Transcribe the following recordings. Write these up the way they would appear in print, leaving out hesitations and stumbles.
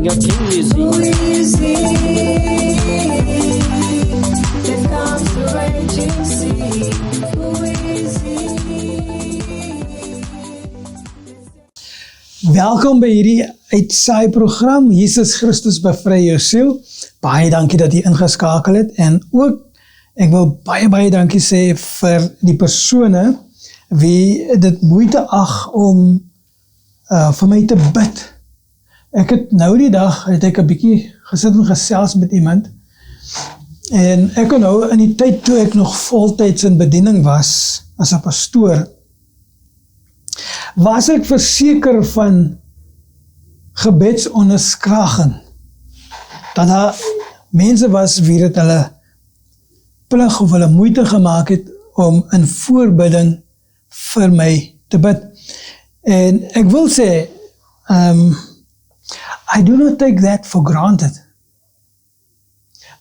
your king is he. Who is he? There comes the raging sea. Who is he? Welkom by hierdie uitsaai program, Jesus Christus bevry jou siel. Baie dankie dat jy ingeskakel het, en ook, ek wil baie dankie sê vir die persone, wie dit moeite ag om vir my te bid. Ek het nou die dag, het ek 'n bietjie gesit en gesels met iemand, en ek kon nou in die tyd toe ek nog voltyds in bediening was, as 'n pastoor, was ek verseker van gebedsonderskraging, dat daar mense was wie dit hulle plig of hulle moeite gemaak het om in voorbidding vir my te bid. En ek wil sê, I do not take that for granted.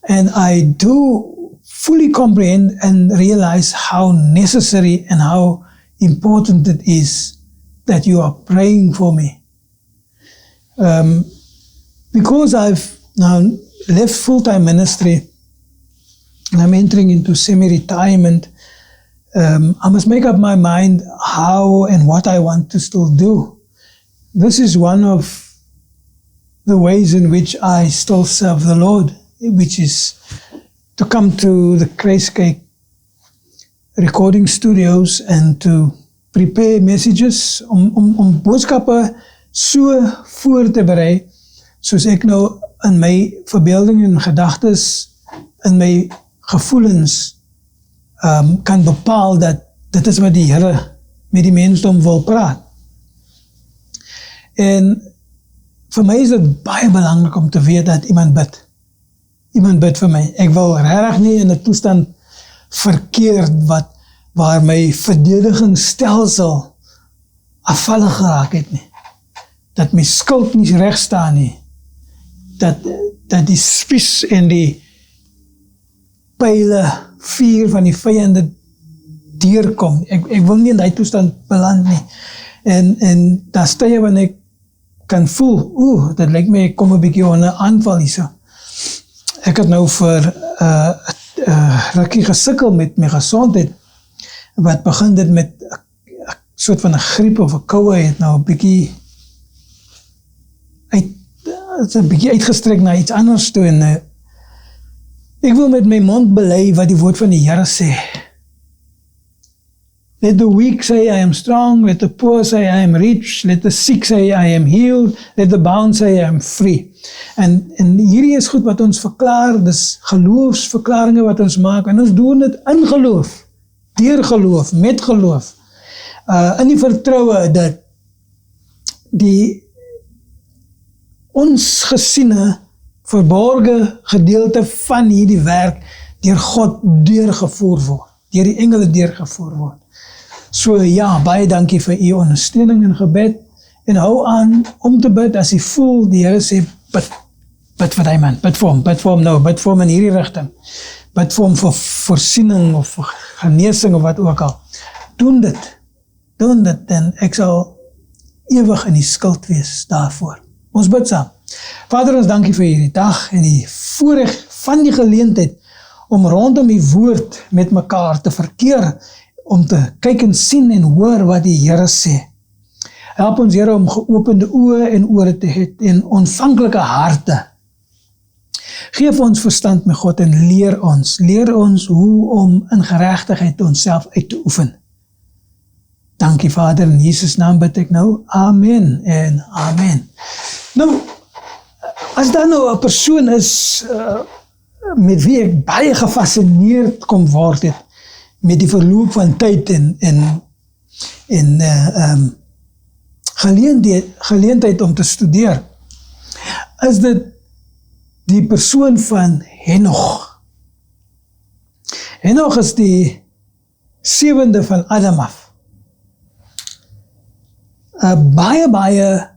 And I do fully comprehend and realize how necessary and how important it is that you are praying for me. Because I've now left full-time ministry and I'm entering into semi-retirement, I must make up my mind how and what I want to still do. This is one of the ways in which I still serve the Lord, which is to come to the Grace recording studios and to prepare messages, om boodskappe so voor te berei, soos ek nou in my verbeelding en gedagtes, in my gevoelens, kan bepaal dat dit is wat die Here met die mensdom wil praat. En vir my is dit baie belangrik om te weet dat iemand bid. Iemand bid vir my. Ek wil regtig nie in 'n toestand verkeer waar my verdedigingsstelsel afvallig geraak het nie. Dat my skuld nie reg staan nie. Dat die spies en die pyle vuur van die vyande deurkom. Ek wil nie in die toestand beland nie. En daar stye wanneer ek kan voel, dit lyk my ek kom 'n bietjie onder aanval hierso. Ek het nou vir rukkie gesukkel met my gesondheid, wat begin dit met 'n soort van 'n griep of 'n koue, het nou 'n bietjie uitgestrek na iets anders toe, en ek wil met my mond bely wat die woord van die Here sê. Let the weak say, I am strong. Let the poor say, I am rich. Let the sick say, I am healed. Let the bound say, I am free. En hierdie is goed wat ons verklaar, dis geloofsverklaringe wat ons maak, en ons doen dit in geloof, deur geloof, met geloof, in die vertroue dat die onsgesiene, verborge gedeelte van hierdie werk deur God deurgevoer word, deur die engele deurgevoer word. So ja, baie dankie vir u ondersteuning en gebed, en hou aan om te bid as jy voel, die Here sê, bid vir die man, bid vir hom nou, bid vir hom in hierdie rigting, bid vir hom vir voorsiening of vir genesing of wat ook al. Doen dit, en ek sal ewig in die skuld wees daarvoor. Ons bid saam. Vader, ons dankie vir hierdie dag en die voorreg van die geleentheid om rondom die woord met mekaar te verkeer, om te kyk en sien en hoor wat die Here sê. Help ons, Here, om geopende oë en ore te hê en ontvanklike harte. Geef ons verstand met God en leer ons hoe om in geregtigheid onsself uit te oefen. Dankie Vader, in Jesus naam bid ek nou, amen en amen. Nou, as daar nou 'n persoon is met wie ek baie gefascineerd kom word het, met die verloop van tyd en geleentheid om te studeer, is dit die persoon van Henoch. Henoch is die 7de van Adam af. 'n baie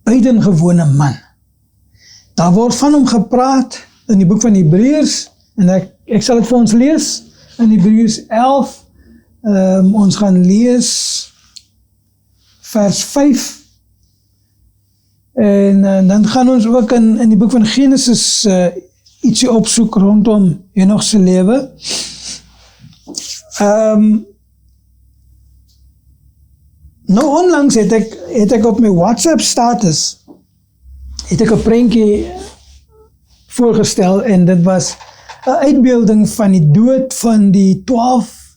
buitengewone man. Daar word van hom gepraat in die boek van Hebreërs, en ek sal dit vir ons lees, in Hebreërs 11, ons gaan lees vers 5, En dan gaan ons ook in die boek van Genesis ietsie opsoek rondom Henoch se lewe. Nou onlangs het ek op my WhatsApp status het ek 'n prentjie voorgestel en dit was 'n uitbeelding van die dood van die 12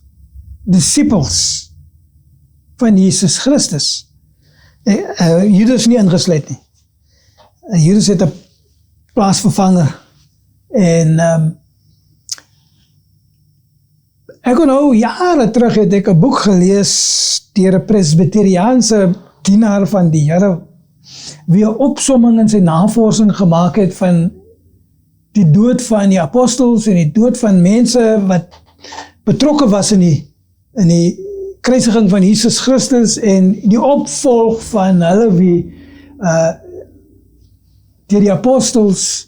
disciples van Jesus Christus. Judas nie ingesluit nie. Judas het 'n plaasvervanger en ek onthou jare terug het ek 'n boek gelees deur 'n presbyteriaanse dienaar van die Here wie 'n opsomming in sy navorsing gemaak het van die dood van die apostels en die dood van mense wat betrokke was in die kruisiging van Jesus Christus en die opvolg van hulle wie deur die apostels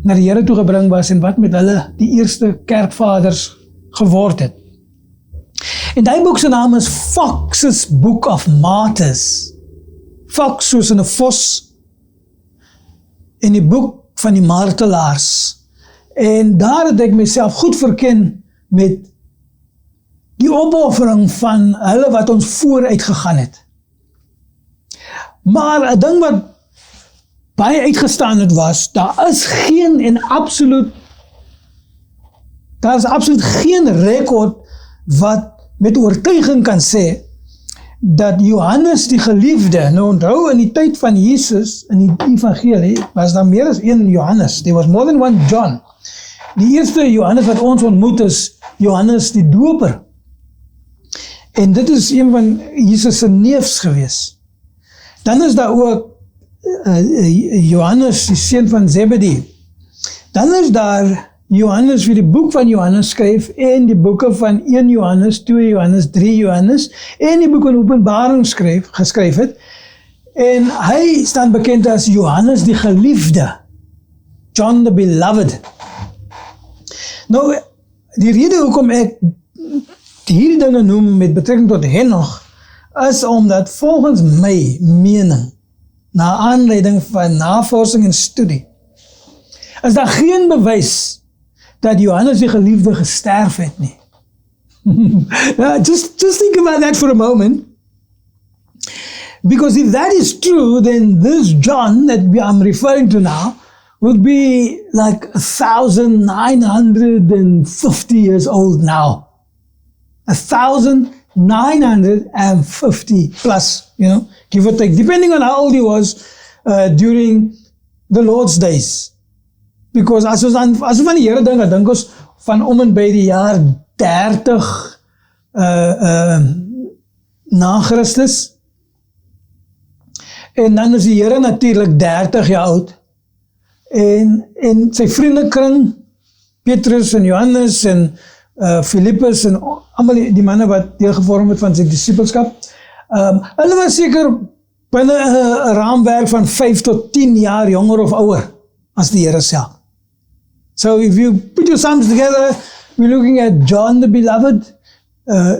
na die Here toe gebring was en wat met hulle die eerste kerkvaders geword het. En die boek se naam is Fox's Book of Martyrs. Fox soos in 'n vos en die boek van die martelaars. En daar het ek myself goed verken met die opoffering van hulle wat ons vooruit gegaan het. Maar 'n ding wat baie uitgestaan het was, daar is absoluut geen rekord wat met oortuiging kan sê dat Johannes die geliefde, nou onthou in die tyd van Jesus, in die evangelie, was daar meer as een Johannes. There was more than one John. Die eerste Johannes wat ons ontmoet is Johannes die Doper. En dit is een van Jesus se neefs gewees. Dan is daar ook Johannes, die seun van Zebedee. Dan is daar Johannes wie die boek van Johannes skryf en die boeke van 1 Johannes, 2 Johannes, 3 Johannes en die boek van Openbaring geskryf het. En hy staan bekend as Johannes die geliefde. John the Beloved. Nou, die rede hoekom ek hierdie dinge noem met betrekking tot Henoch is omdat volgens my mening, na aanleiding van navorsing en studie, is daar geen bewys dat Johannes die geliefde gesterf het nie. Just think about that for a moment. Because if that is true, then this John that I'm referring to now would be like 1,950 years old now. 1,950 plus, give or take, depending on how old he was during the Lord's days. Because as ons van die Here dink ons van om en by die jaar 30 na Christus. En dan is die Here natuurlik 30 jaar oud. En sy vriendekring, Petrus en Johannes en Philippus en allemaal die manne wat deel gevorm het van sy discipelskap, hulle was seker binne 'n raamwerk van 5 tot 10 jaar jonger of ouer as die Here self. So if you put your sums together, we're looking at John the Beloved,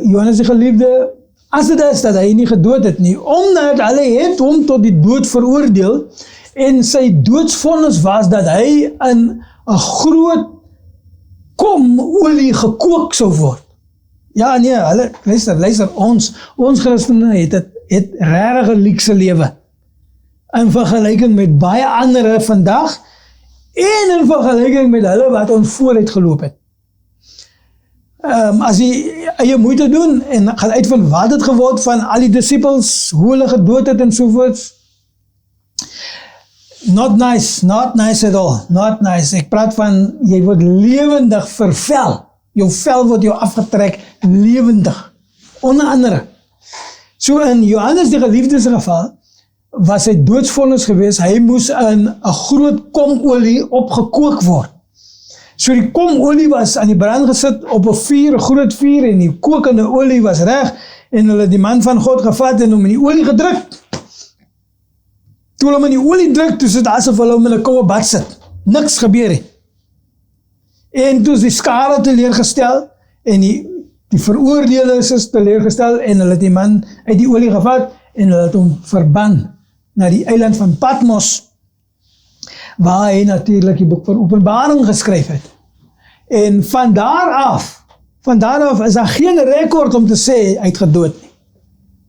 Johannes die geliefde, as dit is dat hy nie gedood het nie, omdat hulle het hom tot die dood veroordeel, en sy doodsvonnis was dat hy in 'n groot kom olie gekook sou word. Ja, nee, hulle, luister, ons Christene het regtig 'n luukse lewe, in vergelyking met baie ander vandag, en in vergelyking met hulle wat ons vooruit geloop het. As jy eie moeite doen, en gaan uitvind wat het geword van al die disciples, hoe hulle gedood het en sovoorts, not nice at all, not nice. Ek praat van, jy word lewendig vervel, jou vel word jou afgetrek, lewendig, onder andere. So in Johannes die geliefde se geval, was hy doodsvonnis gewees, hy moes in 'n groot komolie opgekook word. So die komolie was aan die brand gesit op 'n vuur, 'n groot vuur, en die kokende olie was reg, en hulle die man van God gevat en hom in die olie gedruk. Toe hulle hom in die olie druk, toe sit asof hulle hom in 'n koue bad sit. Niks gebeur nie. En toe is die skare teleurgestel, en die veroordeeldes is teleurgestel, en hulle het die man uit die olie gevat, en hulle het hom verban na die eiland van Patmos, waar hy natuurlik die boek van Openbaring geskryf het. En van daar af is daar geen rekord om te sê hy het gedood nie.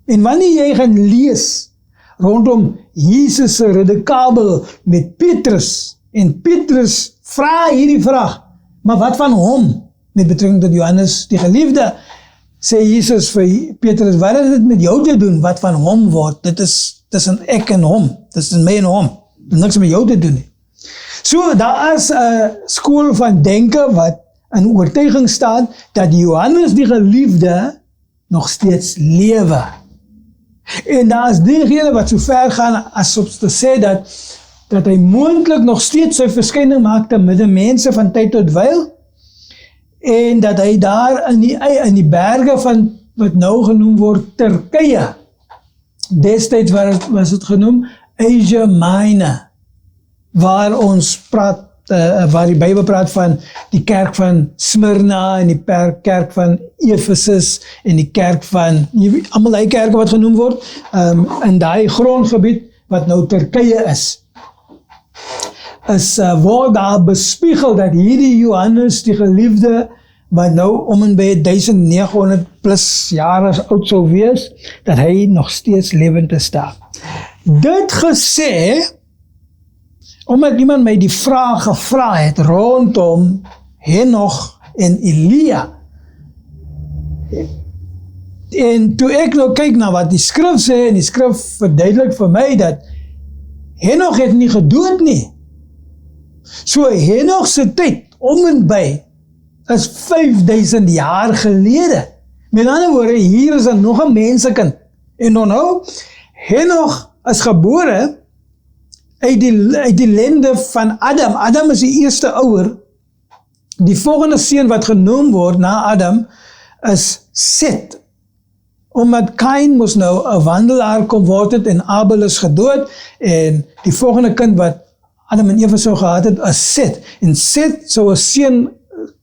En wanneer jy gaan lees rondom Jesus se redekabel met Petrus, en Petrus vra hierdie vraag, maar wat van hom? Met betrekking tot Johannes die geliefde, sê Jesus vir Petrus, wat het dit met jou te doen, wat van hom word? Dit is tussen ek en hom, tussen my en hom, dit het niks met jou te doen nie. So, daar is 'n skool van denke wat in oortuiging staan, dat Johannes die geliefde nog steeds lewe. En daar is diegene wat so ver gaan as om te sê dat hy moontlik nog steeds sy verskyning maak te midde mense van tyd tot wyl, en dat hy daar in die berge van wat nou genoem word Turkye, destyds was het genoem Asia Minor, waar ons praat, waar die Bybel praat van die kerk van Smyrna en die kerk van Efesus en die kerk van, allemaal die kerke wat genoem word, in die grondgebied wat nou Turkye is word daar bespiegel dat hierdie Johannes die geliefde, wat nou om en by 1900 plus jare oud sou wees, dat hy nog steeds lewend is daar. Dit gesê, omdat iemand my die vraag gevra het rondom Henoch en Elia. En toe ek nou kyk na wat die skrif sê, en die skrif verduidelik vir my dat Henoch het nie gedood nie. So Henoch se tyd om en by is 5000 jaar gelede. Met ander woorde, hier is nog 'n mensekind. En nou, Henoch is gebore uit die lende van Adam. Adam is die eerste ouer. Die volgende seun wat genoem word na Adam is Set. Omdat Kain moes nou 'n wandelaar kom word het en Abel is gedood, en die volgende kind wat Adam en Eva sou gehad het is Set. En Set sou 'n seun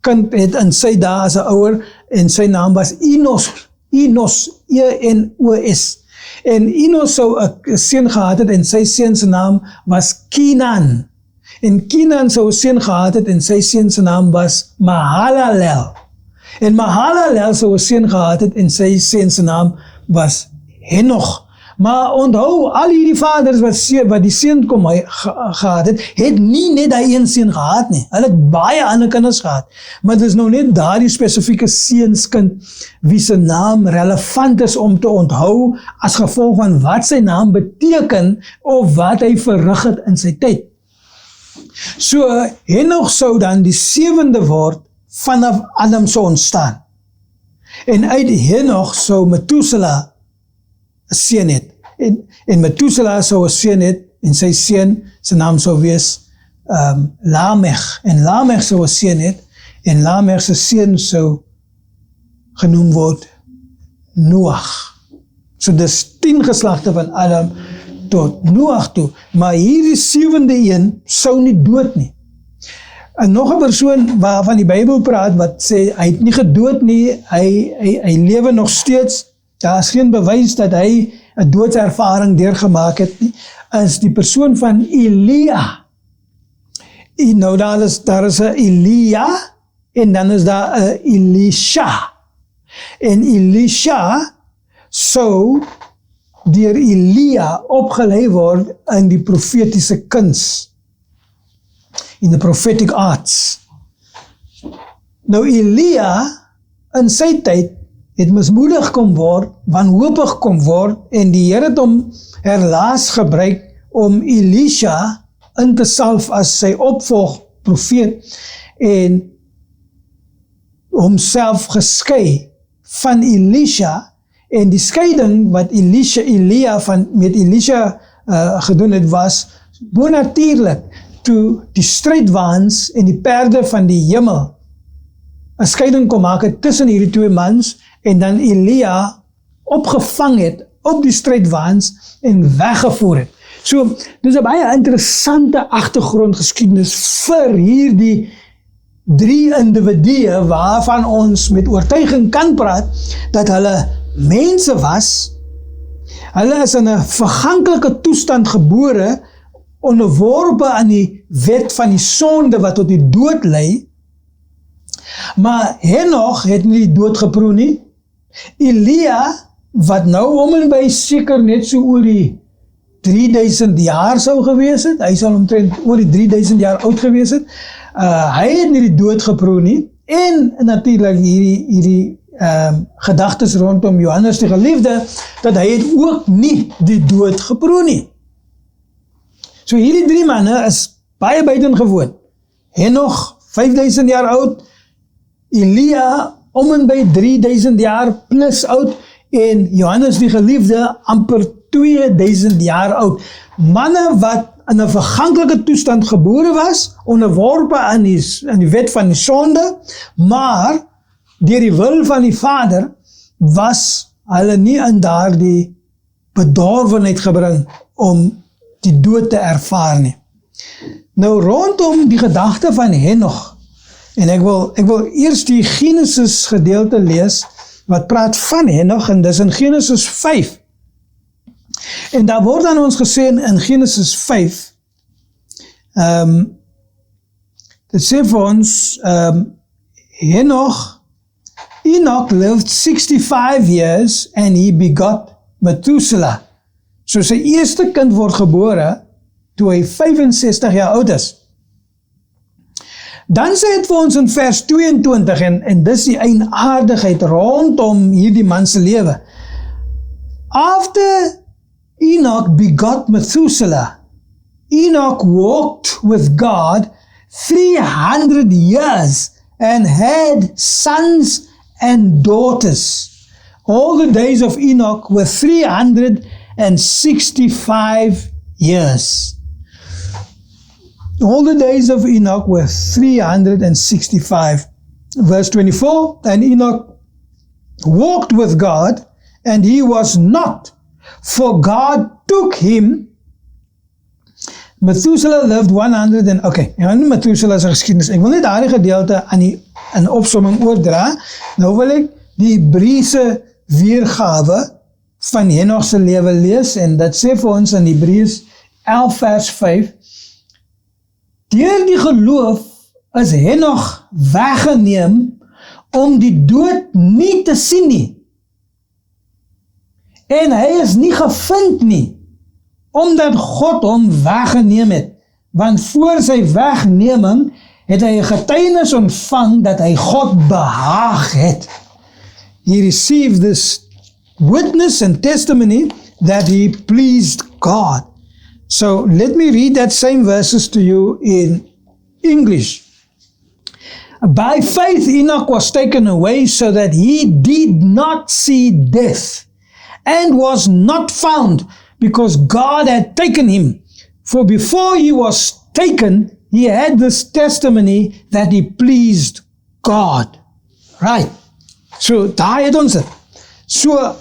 kind het in sy dae as 'n ouer, en sy naam was Enos, E-N-O-S. En Enos sou 'n seun gehad het, en sy seun se naam was Kenan. En Kenan sou 'n seun gehad het, en sy seun se naam was Mahalalel. En Mahalalel sou 'n seun gehad het, en sy seun se naam was Henoch. Maar onthou, al hierdie vaders wat die seun gehad het nie net daai een seun gehad nie. Hulle het baie ander kinders gehad. Maar dit is nou net daardie spesifieke seunskind wie se naam relevant is om te onthou as gevolg van wat sy naam beteken of wat hy verrig het in sy tyd. So, Henoch sou dan die 7de word vanaf Adam sou ontstaan. En uit Henoch sou Methuselah 'n seun het. En Methuselah sou 'n seun het, en sy seun se naam sou wees Lamech. En Lamech sou 'n seun het, en Lamech se seun sou genoem word Noach. So dis 10 geslagte van Adam tot Noach toe. Maar hierdie 7de een sou nie dood nie. En nog 'n persoon waarvan die Bybel praat, wat sê, hy het nie gedood nie, hy lewe nog steeds, daar is geen bewys dat hy 'n doodservaring deurgemaak het nie, is die persoon van Elia. En nou daar is 'n Elia, en dan is daar 'n Elisha. En Elisha sou deur Elia opgelei word in die profetiese kuns, in the prophetic arts. Nou Elia, in sy tyd, het mismoedig kom word, wanhoopig kom word, en die Here het hom herlaas gebruik om Elisha in te salf as sy opvolg profeet, en homself geskei van Elisha, en die skeiding wat Elia met Elisha gedoen het, was bonatuurlik, toe die strydwaans en die perde van die hemel 'n skeiding kom maak het tussen hierdie twee mans, en dan Elia opgevang het op die strydwaans en weggevoer het. So, dis 'n baie interessante agtergrondgeskiedenis vir hierdie 3 individue waarvan ons met oortuiging kan praat dat hulle mense was Hulle is in 'n verganklike toestand gebore, onderworpe aan die wet van die sonde wat tot die dood lei. Maar Henoch het nie die dood geproe nie. Elia, wat nou om en by seker net so oor die 3000 jaar sou gewees het, hy sal omtrent oor die 3000 jaar oud gewees het, hy het nie die dood geproe nie, en natuurlik hierdie gedagtes rondom Johannes die Geliefde, dat hy het ook nie die dood geproe nie. So hierdie 3 manne is baie buitengewoon. Henoch, 5000 jaar oud, Elia, om en by 3000 jaar plus oud, en Johannes die Geliefde, amper 2000 jaar oud. Manne wat in 'n verganklike toestand gebore was, onderworpe aan die wet van die sonde, maar deur die wil van die Vader was hulle nie in daardie bedorwenheid gebring om die dood te ervaar nie. Nou rondom die gedagte van Henoch, en ek wil eers die Genesis gedeelte lees wat praat van Henoch, en dis in Genesis 5. En daar word aan ons gesê in Genesis 5, dit sê vir ons, Enoch lived 65 years and he begot Methuselah. So sy eerste kind word gebore toe hy 65 jaar oud is. Dan sê het vir ons in vers 22, en dis die eienaardigheid rondom hierdie man se lewe. After Enoch begot Methuselah, Enoch walked with God 300 years and had sons and daughters. All the days of Enoch were 365 years. All the days of Enoch were 365. Verse 24, and Enoch walked with God, and he was not, for God took him. Methuselah lived 100 en, Methuselah se geskiedenis. Ek wil net daardie gedeelte in opsomming oordra. Nou wil ek die Hebreëse weergawe van Henoch se lewe lees, en dit sê vir ons in Hebreërs 11 vers 5, deur die geloof is Henoch weggeneem om die dood nie te sien nie. En hy is nie gevind nie, omdat God hom weggeneem het. Want voor sy wegneming het hy 'n getuienis ontvang dat hy God behaag het. He received this witness and testimony that he pleased God. So let me read that same verses to you in English. By faith Enoch was taken away so that he did not see death, and was not found, because God had taken him. For before he was taken, he had this testimony that he pleased God. Right. So daar het ons dit. So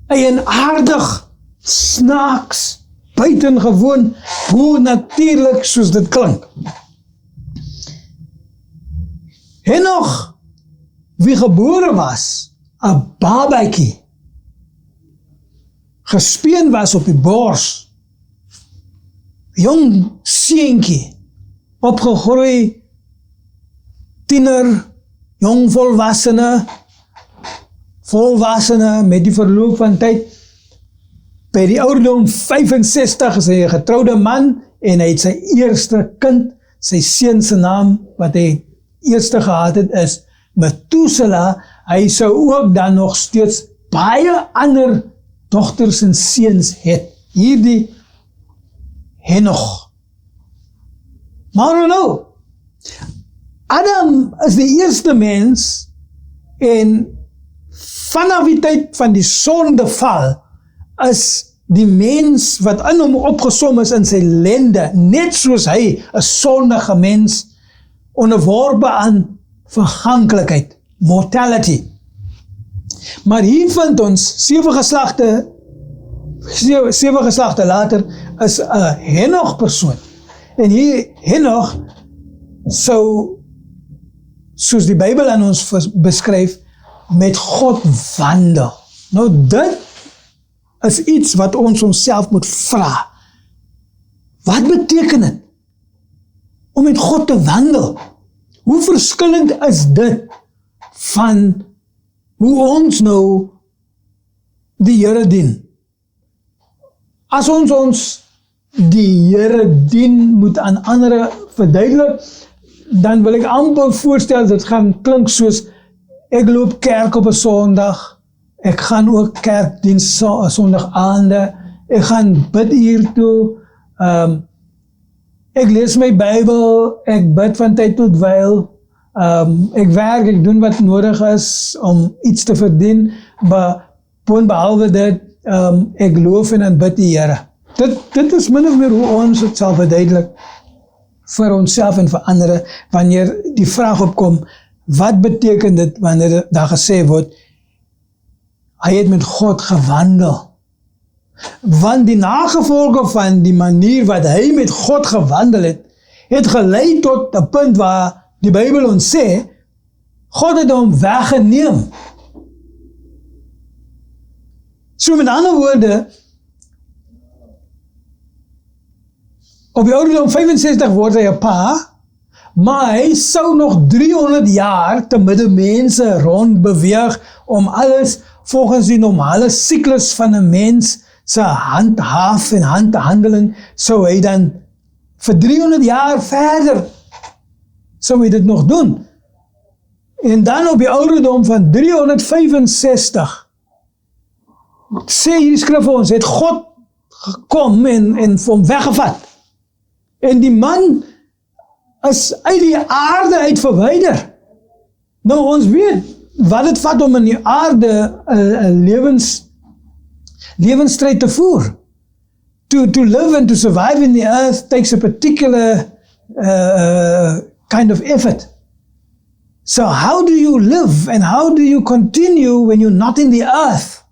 eienaardig, snaaks, buitengewoon, hoe natuurlik soos dit klink. Henoch, wie gebore was, 'n babatjie, gespeen was op die bors, jong seentjie, opgegroei, tiener, jong volwassene met die verloop van tyd. By die ouderdom 65 is hy 'n getroude man, en hy het sy eerste kind, sy seun se naam wat hy eerste gehad het is Methuselah. Hy sou ook dan nog steeds baie ander dogters en seuns het. Hierdie Henoch. Maar nou, Adam is die eerste mens, en vanaf die tyd van die sondeval is die mens wat in hom opgesom is in sy lende, net soos hy 'n sondige mens, onderworpe aan verganklikheid, mortality. Maar hier vind ons 7 geslagte later is 'n Henoch persoon. En hier Henoch sou, soos die Bybel aan ons beskryf, met God wandel. Nou dit is iets wat ons onsself moet vra. Wat beteken dit om met God te wandel? Hoe verskillend is dit van hoe ons nou die Here dien? As ons die Here dien moet aan ander verduidelik, dan wil ek amper voorstel, dit gaan klink soos, ek loop kerk op 'n Sondag, ek gaan ook kerkdiens Sondagaande, ek gaan bid hier toe, ek lees my Bybel, ek bid van tyd tot wyl, ek werk, ek doen wat nodig is om iets te verdien, maar behalwe dit, ek loof en aanbid die Here. Dit is min of meer hoe ons het sal verduidelik vir onsself en vir ander, wanneer die vraag opkom, wat beteken dit wanneer daar gesê word, hy het met God gewandel. Want die nagevolge van die manier wat hy met God gewandel het gelei tot 'n punt waar die Bybel ons sê, God het hom weggeneem. So met ander woorde, op die ouderdom 65 word hy 'n pa, maar hy sou nog 300 jaar te midde mense rond beweeg om alles volgens die normale siklus van 'n mens se handhaaf en handhandeling, sou hy dan vir 300 jaar verder sou hy dit nog doen. En dan op die ouderdom van 365 sê hierdie skrif vir ons, het God gekom en vir hom weggevat. En die man is uit die aarde uit verwyder. Nou ons weet wat dit vat om in die aarde 'n lewensstryd te voer. To live and to survive in the earth takes a particular kind of effort. So how do you live and how do you continue when you're not in the earth?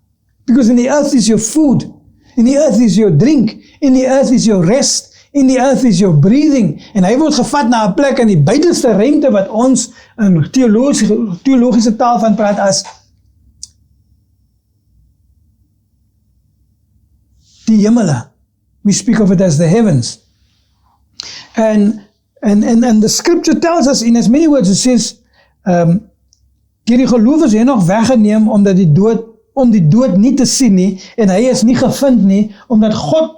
Because in the earth is your food, in the earth is your drink, in the earth is your rest, in the earth is your breathing. En hy word gevat na 'n plek in die buitenste ruimte wat ons in teologiese taal van praat as die hemele. We speak of it as the heavens. And the scripture tells us in as many words, it says, deur die geloof is hy nog weggeneem om die dood nie te sien nie, en hy is nie gevind nie, omdat God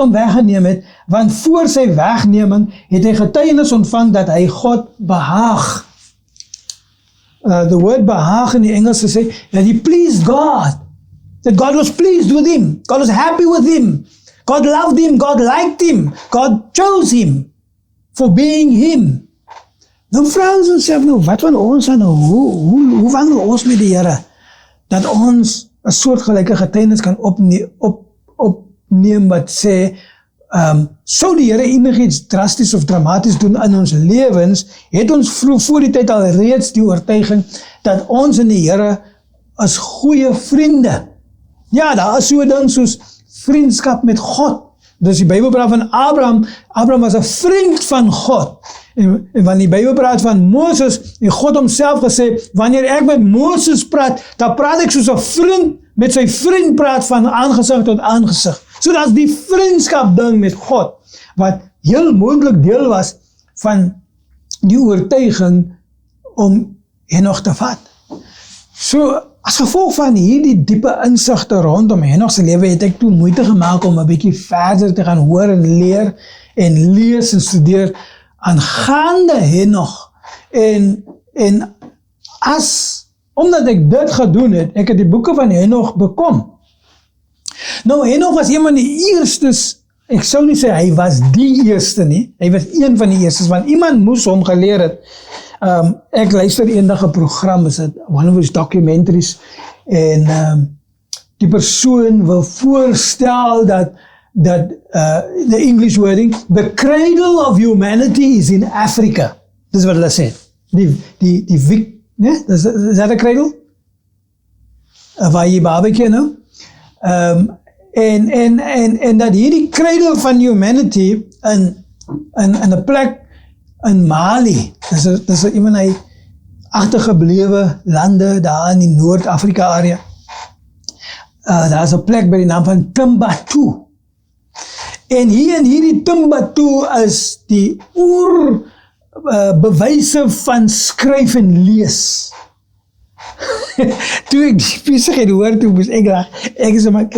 hom weggeneem het, want voor sy wegneming het hy getuienis ontvang dat hy God behaag. The word behaag in die Engels sê, that he pleased God, that God was pleased with him, God was happy with him, God loved him, God liked him, God chose him for being him. Nou vra ons onsself nou, wat van ons dan nou, hoe wandel ons met die Here, dat ons 'n soortgelyke getuienis kan opneem wat sê, sou die Here enigiets drasties of dramaties doen in ons lewens, het ons voor die tyd al reeds die oortuiging dat ons en die Here is goeie vriende. Ja, daar is so 'n ding soos vriendskap met God. Dus die Bybel praat van Abraham. Abraham was 'n vriend van God. En wanneer die Bybel praat van Moses, en God homself gesê, wanneer ek met Moses praat, dan praat ek soos 'n vriend met sy vriend praat van aangesig tot aangesig. So dat is die vriendskap ding met God, wat heel moontlik deel was van die oortuiging om Henoch te vat. So, as gevolg van hierdie diepe insigte rondom Henoch se lewe, het ek toe moeite gemaak om 'n bietjie verder te gaan hoor en leer en lees en studeer aangaande Henoch. En omdat ek dit gedoen het, ek het die boeke van Henoch bekom. Nou, Henoch was een van die eerstes, ek sou nie sê hy was die eerste nie, hy was een van die eerstes, want iemand moes hom geleer het. Ek luister eendag 'n program, is it one of his documentaries, en die persoon wil voorstel dat the English wording, the cradle of humanity is in Africa. Dis wat hulle sê. Is that a cradle? Waar jy barbecue nou? En dat hierdie cradle van humanity in 'n plek in Mali, dis een van die agtergeblewe lande daar in die Noord-Afrika area, Daar is 'n plek by die naam van Timbuktu. En hier in hierdie Timbuktu is die bewyse van skryf en lees. Toe ek die besigheid hoor, toe moes ek lag. Ek is sommer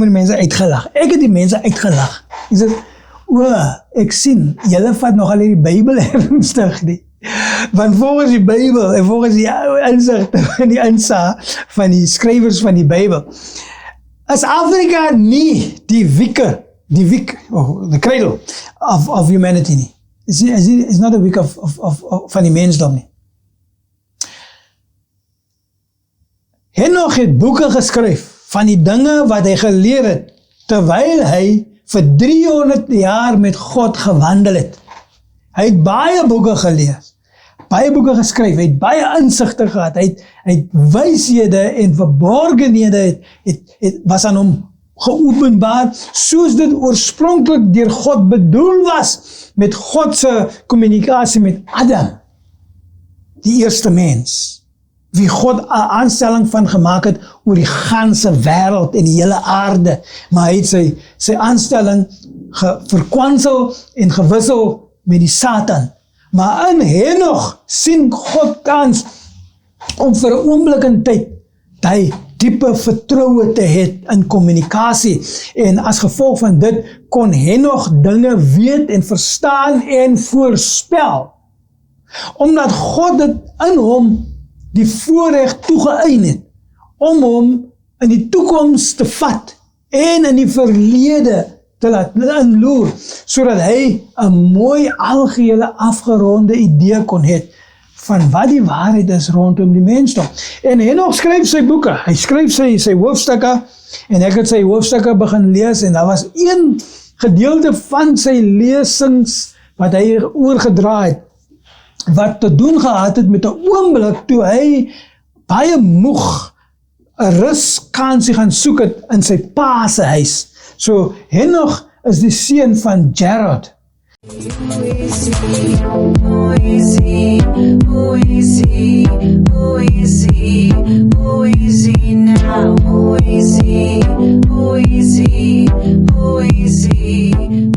die mense uitgelag. Ek het die mense uitgelag. Ek sê, ek sien, julle vat nogal die Bybel ernstig nie. Want volgens die Bybel en volgens die insigte van die insa van die skrywers van die Bybel, is Afrika nie die the cradle of humanity nie. It's not a week van die mensdom nie. Henoch het boeke geskryf van die dinge wat hy geleer het, terwyl hy vir 300 jaar met God gewandel het. Hy het baie boeke gelees, baie boeke geskryf, hy het baie insigte gehad, hy het wyshede en verborgenhede was aan hom geopenbaar, soos dit oorspronklik deur God bedoel was, met God se kommunikasie met Adam, die eerste mens, wie God 'n aanstelling van gemaak het oor die ganse wêreld en die hele aarde, maar hy het sy aanstelling verkwansel en gewissel met die Satan. Maar in Henoch sien God kans om vir 'n oomblik in tyd hy diepe vertroue te hê in kommunikasie, en as gevolg van dit kon Henoch dinge weet en verstaan en voorspel, omdat God dit in hom die voorreg toegeëien het om hom in die toekoms te vat en in die verlede te laat inloer, sodat hy 'n mooi algehele afgeronde idee kon hê van wat die waarheid is rondom die mensdom. En Henoch skryf sy boeke, hy skryf sy hoofstukke, en ek het sy hoofstukke begin lees, en daar was een gedeelte van sy lesings wat hy oorgedra het, wat te doen gehad het met 'n oomblik toe hy baie moeg 'n ruskansie gaan soek het in sy pa se huis. So Henoch is die seun van Jared. Who is he? Who is he? Who is he? Who is he? Who is he now? Who is he? Who is he? Who is he?